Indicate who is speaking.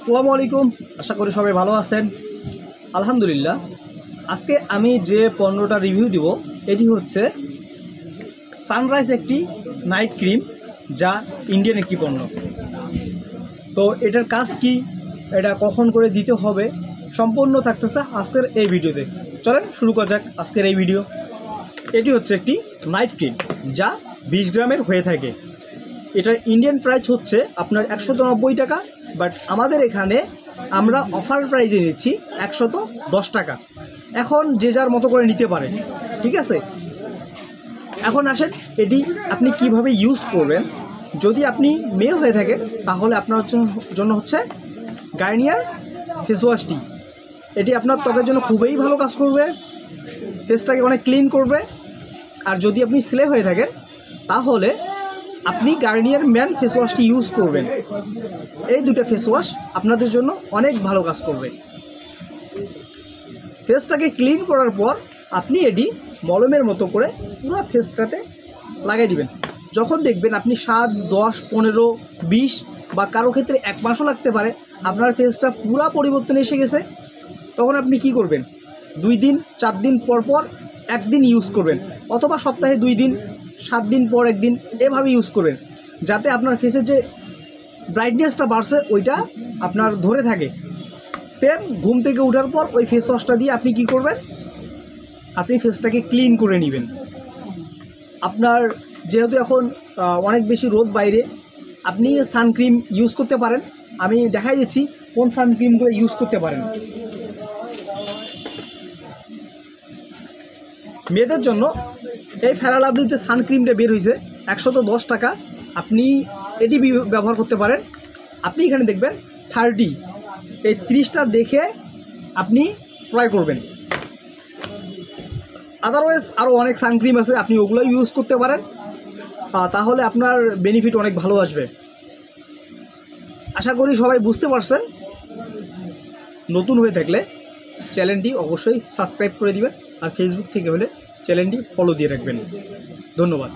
Speaker 1: আসসালামু আলাইকুম। আশা করি সবাই ভালো আছেন। আলহামদুলিল্লাহ। আজকে আমি যে পণ্যটা রিভিউ দিব এটি হচ্ছে সানরাইজ একটি নাইট ক্রিম, যা ইন্ডিয়ান একটি পণ্য। তো এটার কাজ কি, এটা কখন করে দিতে হবে, সম্পূর্ণ থাকতেছে আজকের এই ভিডিওতে। চলেন শুরু করা যাক আজকের এই ভিডিও। এটি হচ্ছে একটি নাইট ক্রিম, যা 20 গ্রামের হয়ে থাকে। এটার ইন্ডিয়ান প্রাইস হচ্ছে আপনার 190 টাকা, বাট আমাদের এখানে আমরা অফার প্রাইজে নিচ্ছি 110 টাকা। এখন যে যার মতো করে নিতে পারে, ঠিক আছে। এখন আসেন এটি আপনি কিভাবে ইউজ করবেন। যদি আপনি মেয়ে হয়ে থাকেন তাহলে আপনার জন্য হচ্ছে গার্নিয়ার ফেস ওয়াশটি। এটি আপনার ত্বকের জন্য খুবই ভালো কাজ করবে, ফেসটাকে অনেক ক্লিন করবে। আর যদি আপনি ছেলে হয়ে থাকেন তাহলে আপনি গার্নিয়ার ম্যান ফেস ওয়াশটি ইউজ করবেন। এই দুটো ফেস ওয়াশ আপনাদের জন্য অনেক ভালো কাজ করবে। ফেসটাকে ক্লিন করার পর আপনি এটি মলমের মতো করে পুরো ফেসটাতে লাগিয়ে দিবেন। যখন দেখবেন আপনি 7, 10, 15, 20 বা কারো ক্ষেত্রে 1 মাসও লাগতে পারে আপনার ফেসটা পুরো পরিবর্তন এসে গেছে, তখন আপনি কি করবেন, 2 দিন 4 দিন পর পর একদিন ইউজ করবেন, অথবা সপ্তাহে 2 দিন, 7 দিন পর একদিন, এভাবে ইউজ করবেন, যাতে আপনার ফেসের যে ব্রাইটনেসটা বাড়ছে ওইটা আপনার ধরে থাকে। সেম ঘুম থেকে ওঠার পর ওই ফেস ওয়াশটা দিয়ে আপনি কি করবেন, আপনি ফেসটাকে ক্লিন করে নেবেন। আপনার যেহেতু এখন অনেক বেশি রোদ বাইরে, আপনি সানক্রিম ইউজ করতে পারেন। আমি দেখাই দিচ্ছি কোন সানক্রিমগুলো ইউজ করতে পারেন। মেয়েদের জন্য এই ফেয়ার লাভলির যে সানক্রিমটা বের হয়েছে 110 টাকা, আপনি এটি ব্যবহার করতে পারেন। আপনি এখানে দেখবেন 30, এই 30টা দেখে আপনি ট্রাই করবেন। আদারওয়াইজ আরও অনেক সানক্রিম আছে, আপনি ওগুলো ইউজ করতে পারেন, তাহলে আপনার বেনিফিট অনেক ভালো আসবে। আশা করি সবাই বুঝতে পারছেন। নতুন হয়ে থাকলে চ্যানেলটি অবশ্যই সাবস্ক্রাইব করে দিবেন, আর ফেসবুক থেকে হলে চ্যানেলটি ফলো দিয়ে রাখবেন। ধন্যবাদ।